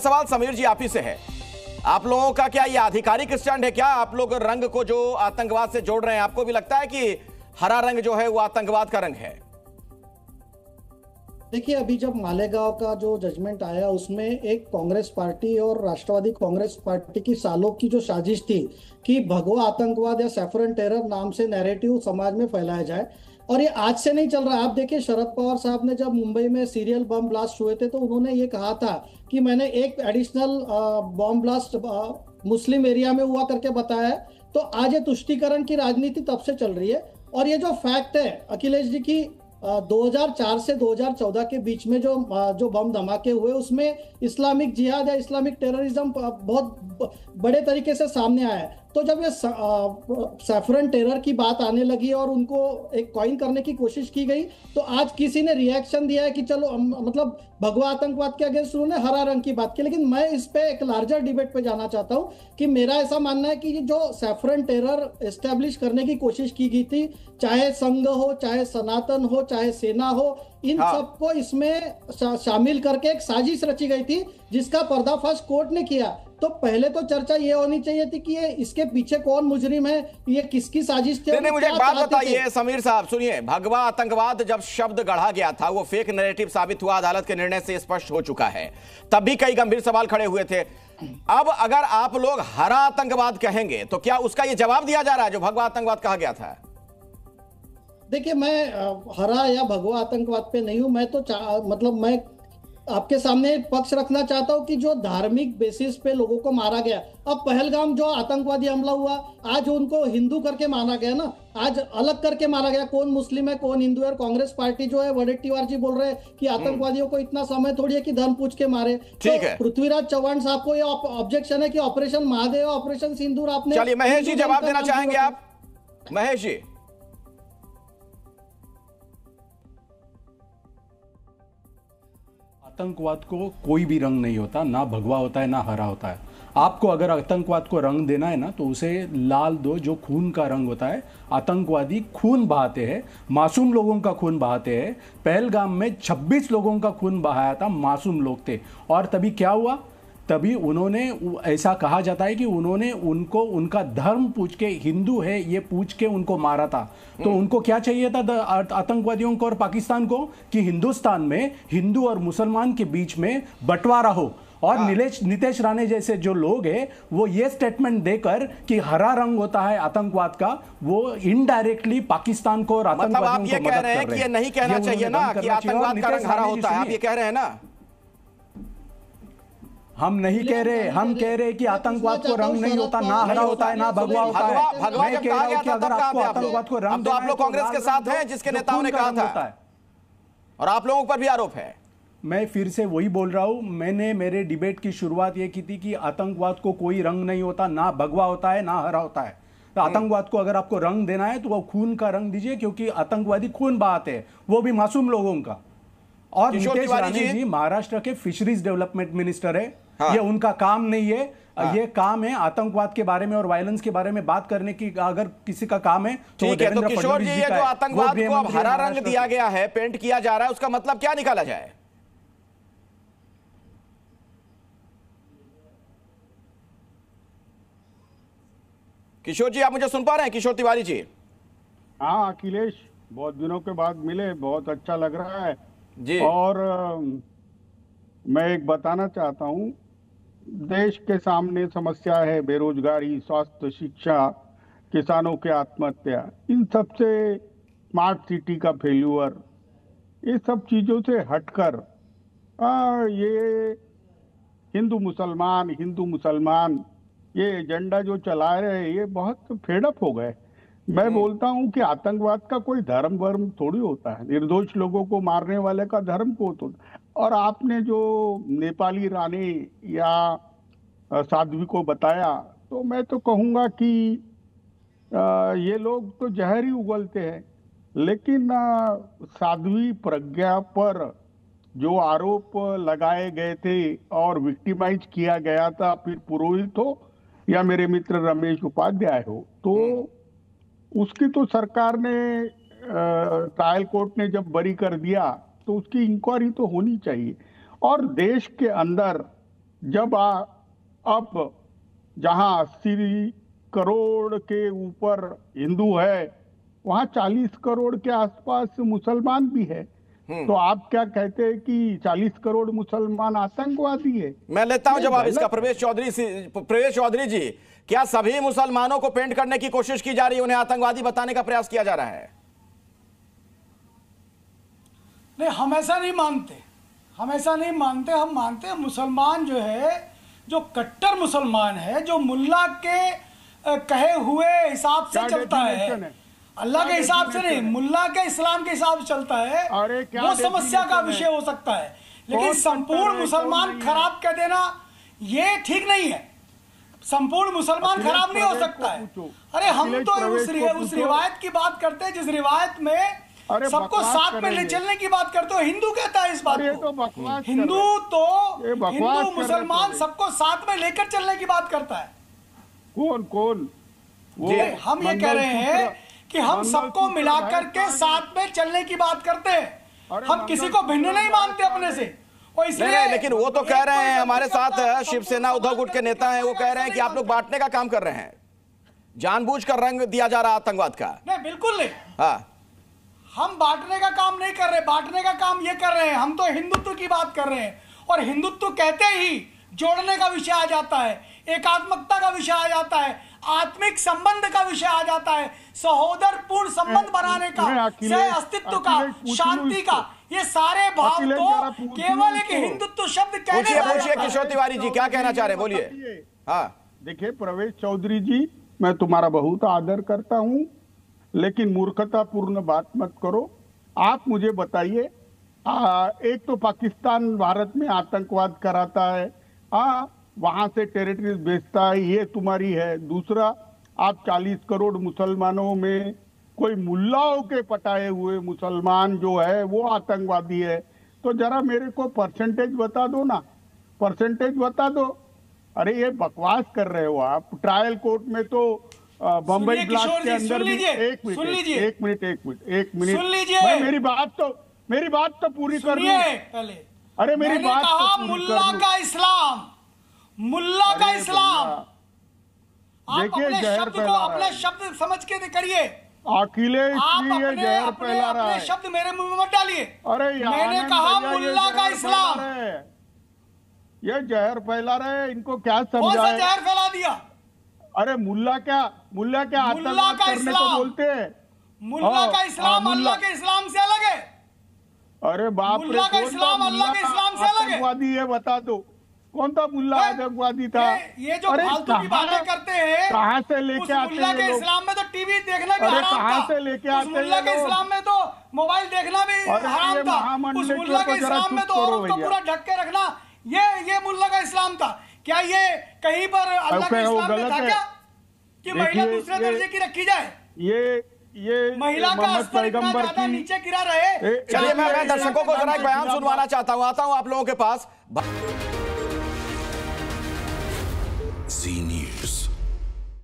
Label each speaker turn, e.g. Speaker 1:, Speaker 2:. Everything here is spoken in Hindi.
Speaker 1: सवाल समीर जी आप ही से है। आप लोगों का क्या ये आधिकारिक स्टैंड है क्या? आप लोग रंग को जो आतंकवाद से जोड़ रहे हैं, आपको भी लगता है कि हरा रंग जो है वो आतंकवाद का रंग है?
Speaker 2: देखिए, अभी जब मालेगांव का जो जजमेंट आया उसमें एक कांग्रेस पार्टी और राष्ट्रवादी कांग्रेस पार्टी की सालों की जो साजिश थी कि भगवा आतंकवाद या सैफरन टेरर नाम से नैरेटिव समाज में फैलाया जाए, और ये आज से नहीं चल रहा। आप देखिए, शरद पवार साहब ने जब मुंबई में सीरियल बम ब्लास्ट हुए थे तो उन्होंने ये कहा था कि मैंने एक एडिशनल बम ब्लास्ट मुस्लिम एरिया में हुआ करके बताया है। तो आज ये तुष्टीकरण की राजनीति तब से चल रही है। और ये जो फैक्ट है अखिलेश जी की, 2004 से 2014 के बीच में जो बम धमाके हुए उसमें इस्लामिक जिहाद या इस्लामिक टेररिज्म बहुत बड़े तरीके से सामने आया है। तो जब ये सैफरन टेरर की बात आने लगी और उनको एक कॉइन करने की कोशिश की गई, तो आज किसी ने रिएक्शन दिया है कि चलो मतलब भगवा आतंकवाद के अगेंस्ट उन्होंने हरा रंग की बात की। लेकिन मैं इस पे एक लार्जर डिबेट पे जाना चाहता हूँ कि मेरा ऐसा मानना है कि जो सैफरन टेरर एस्टेब्लिश करने की कोशिश की गई थी, चाहे संघ हो, चाहे सनातन हो, चाहे सेना हो, इन सबको इसमें शामिल करके एक साजिश रची गई थी जिसका पर्दाफाश कोर्ट ने किया। तो पहले तो चर्चा ये होनी चाहिए थी कि ये इसके पीछे कौन मुजरिम है, ये किसकी साजिश थी।
Speaker 1: नहीं, मुझे एक बात बताइए समीर साहब, सुनिए, भगवा आतंकवाद जब शब्द गढ़ा गया था वो फेक नैरेटिव साबित हुआ, अदालत के निर्णय से स्पष्ट हो चुका है। तब भी कई गंभीर सवाल खड़े हुए थे। अब अगर आप लोग हरा आतंकवाद कहेंगे तो क्या उसका ये जवाब दिया जा रहा है जो भगवा आतंकवाद कहा गया था?
Speaker 2: देखिए, मैं हरा या भगवा आतंकवाद पे नहीं हूं। मैं तो मतलब मैं आपके सामने पक्ष रखना चाहता हूं कि जो धार्मिक बेसिस पे लोगों को मारा गया, अब पहलगाम जो आतंकवादी हमला हुआ, आज उनको हिंदू करके मारा गया ना, आज अलग करके मारा गया, कौन मुस्लिम है कौन हिंदू है। और कांग्रेस पार्टी जो है वडेट्टीवार जी बोल रहे हैं कि आतंकवादियों को इतना समय थोड़ी है कि धर्म पूछ के मारे। तो पृथ्वीराज चौहान साहब को ये ऑब्जेक्शन है कि ऑपरेशन महादेव, ऑपरेशन सिंदूर आपने।
Speaker 1: चलिए महेश जी जवाब देना चाहेंगे आप? महेश जी,
Speaker 3: आतंकवाद को कोई भी रंग नहीं होता, ना भगवा होता है ना हरा होता है। आपको अगर आतंकवाद को रंग देना है ना तो उसे लाल दो, जो खून का रंग होता है। आतंकवादी खून बहाते हैं, मासूम लोगों का खून बहाते हैं। पहलगाम में 26 लोगों का खून बहाया था, मासूम लोग थे। और तभी क्या हुआ? तभी उन्होंने, ऐसा कहा जाता है कि उन्होंने उनको उनका धर्म पूछ के, हिंदू है ये पूछ के उनको मारा था। तो उनको क्या चाहिए था आतंकवादियों को और पाकिस्तान को कि हिंदुस्तान में हिंदू और मुसलमान के बीच में बंटवारा हो। और नितेश राणे जैसे जो लोग हैं वो ये स्टेटमेंट देकर कि हरा रंग होता है आतंकवाद का, वो इनडायरेक्टली पाकिस्तान को और
Speaker 1: मतलब आप ये कह रहे हैं कि ये नहीं कहना चाहिए ना कि आतंकवाद का रंग हरा होता है, आप ये कह रहे हैं ना?
Speaker 3: हम नहीं कह रहे, हम कह रहे कि आतंकवाद को रंग नहीं होता, ना हरा होता है ना भगवा होता है।
Speaker 1: भगवा जब कहा गया था तब कहा था आतंकवाद को रंग, तो आप लोग कांग्रेस के साथ हैं जिसके नेताओं ने कहा था, और आप लोगों पर भी आरोप है।
Speaker 3: मैं फिर से वही बोल रहा हूं, मैंने मेरे डिबेट की शुरुआत ये की थी कि आतंकवाद को कोई रंग नहीं होता, ना भगवा होता है ना हरा होता है। तो आतंकवाद को अगर आपको रंग देना है तो वो खून का रंग दीजिए, क्योंकि आतंकवादी खून बहाते हैं, वो भी मासूम लोगों का। और नितेश राणे जी महाराष्ट्र के फिशरीज डेवलपमेंट मिनिस्टर है। ये उनका काम नहीं है, ये काम है आतंकवाद के बारे में और वायलेंस के बारे में बात करने की। अगर किसी का काम है तो
Speaker 1: ठीक है। तो किशोर जी, ये जो आतंकवाद को अब हरा रंग दिया गया है, पेंट किया जा रहा है, उसका मतलब क्या निकाला जाए? किशोर जी, आप मुझे सुन पा रहे हैं? किशोर तिवारी जी।
Speaker 4: हाँ अखिलेश, बहुत दिनों के बाद मिले, बहुत अच्छा लग रहा है
Speaker 1: जी।
Speaker 4: और मैं एक बताना चाहता हूँ, देश के सामने समस्या है बेरोजगारी, स्वास्थ्य, शिक्षा, किसानों की आत्महत्या, इन सब से स्मार्ट सिटी का फेल्यूअर, ये सब चीजों से हटकर ये हिंदू मुसलमान ये एजेंडा जो चला रहे हैं, ये बहुत फेडअप हो गए। मैं बोलता हूं कि आतंकवाद का कोई धर्म वर्म थोड़ी होता है, निर्दोष लोगों को मारने वाले का धर्म को होता है। और आपने जो नेपाली रानी या साध्वी को बताया, तो मैं तो कहूंगा कि ये लोग तो जहर ही उगलते हैं। लेकिन साध्वी प्रज्ञा पर जो आरोप लगाए गए थे और विक्टिमाइज किया गया था, फिर पुरोहित हो या मेरे मित्र रमेश उपाध्याय हो, तो उसकी तो सरकार ने ट्रायल कोर्ट ने जब बरी कर दिया तो उसकी इंक्वायरी तो होनी चाहिए। और देश के अंदर जब अब जहां 80 करोड़ के ऊपर हिंदू है, वहां 40 करोड़ के आसपास मुसलमान भी है, तो आप क्या कहते हैं कि 40 करोड़ मुसलमान आतंकवादी है?
Speaker 1: मैं लेता हूं जवाब इसका। प्रवेश चौधरी जी, क्या सभी मुसलमानों को पेंट करने की कोशिश की जा रही है, उन्हें आतंकवादी बताने का प्रयास किया जा रहा है?
Speaker 5: नहीं, हम ऐसा नहीं मानते, हम ऐसा नहीं मानते। हम मानते हैं मुसलमान जो है, जो कट्टर मुसलमान है, जो मुल्ला के कहे हुए हिसाब से चलता है, अल्लाह के हिसाब से नहीं, मुल्ला के इस्लाम के हिसाब से चलता है, वो समस्या का विषय हो सकता है। लेकिन संपूर्ण मुसलमान खराब कह देना ये ठीक नहीं है। संपूर्ण मुसलमान खराब नहीं हो सकता है। अरे हम तो उस रिवायत की बात करते हैं जिस रिवायत में सबको साथ में ले चलने की बात करते हो। हिंदू कहता है इस बात को, हिंदू मुसलमान सबको साथ में लेकर चलने की बात करता है।
Speaker 4: कौन
Speaker 5: हम ये कह रहे हैं कि हम सबको मिलाकर के साथ में चलने की बात करते हैं। हम किसी को भिन्न नहीं मानते अपने से, और इसलिए
Speaker 1: लेकिन वो तो कह रहे हैं, हमारे साथ शिवसेना उद्धव गुट के नेता हैं, वो कह रहे हैं कि आप लोग बांटने का काम कर रहे हैं, जानबूझकर रंग दिया जा रहा आतंकवाद का।
Speaker 5: नहीं, बिल्कुल नहीं।
Speaker 1: हाँ,
Speaker 5: हम बांटने का काम नहीं कर रहे, बांटने का काम ये कर रहे हैं, हम तो हिंदुत्व की बात कर रहे हैं। और हिंदुत्व कहते ही जोड़ने का विषय आ जाता है, एकात्मकता का विषय आ जाता है, आत्मिक संबंध का विषय आ जाता है, सहोदरपूर्ण संबंध बनाने का, सह अस्तित्व का, शांति का, ये सारे भाव तो केवल एक हिंदुत्व शब्द कहने से
Speaker 1: पूछिए किशोर तिवारी जी क्या कहना चाह रहे हैं, बोलिए। हाँ,
Speaker 4: देखिए प्रवेश चौधरी जी, मैं तुम्हारा बहुत आदर करता हूं, लेकिन मूर्खतापूर्ण बात मत करो। आप मुझे बताइए, एक तो पाकिस्तान भारत में आतंकवाद कराता है, वहां से टेरिटरीज बेचता है, ये तुम्हारी है। दूसरा, आप 40 करोड़ मुसलमानों में कोई मुल्लाओं के पटाए हुए मुसलमान जो है वो आतंकवादी है। तो जरा मेरे को परसेंटेज बता दो ना, परसेंटेज बता दो। अरे ये बकवास कर रहे हो आप। ट्रायल कोर्ट में तो बम्बई ब्लास्ट के अंदर भी एक मिनट मेरी बात तो पूरी कर लो
Speaker 5: पहले।
Speaker 4: अरे मेरी बात
Speaker 5: कहा मुल्ला का इस्लाम, मुल्ला का इस्लाम। आप अपने शब्द को अपने शब्द समझ के करिए।
Speaker 4: अखिलेश जी ये जहर फैला रहा है।
Speaker 5: शब्द मेरे मुंह में मत डालिए।
Speaker 4: अरे
Speaker 5: मैंने कहा मुल्ला का इस्लाम,
Speaker 4: ये जहर फैला रहे हैं, इनको क्या समझाएं?
Speaker 5: कौन सा जहर फैला दिया?
Speaker 4: अरे मुल्ला क्या आतंकवाद करने को बोलते हैं?
Speaker 5: मुल्ला का इस्लाम अल्लाह के इस्लाम से अलग है।
Speaker 4: अरे बाप रे,
Speaker 5: मुल्ला का इस्लाम अल्लाह के इस्लाम से अलग है।
Speaker 4: आतंकवादी है, बता दो कौन था मुल्ला आतंकवादी था?
Speaker 5: ये जो फालतू की बातें करते हैं,
Speaker 4: कहां से लेके आते हैं?
Speaker 5: मुल्ला के इस्लाम में तो टीवी देखना भी हराम था।
Speaker 4: कहां से लेके आते हैं?
Speaker 5: मुल्ला के इस्लाम में तो मोबाइल देखना भी हराम था। उस मुल्ला के इस्लाम में तो औरत को पूरा ढक के रखना, ये मुल्ला का इस्लाम था। क्या ये कहीं पर अल्लाह के इस्लाम में था क्या कि महिला दूसरे दर्जे की रखी जाए?
Speaker 4: ये
Speaker 5: महिला का स्तर इतना ज्यादा नीचे गिरा रहे।
Speaker 1: चलिए मैं दर्शकों को जरा एक बयान सुनवाना चाहता हूं, आता हूं आप लोगों के पास।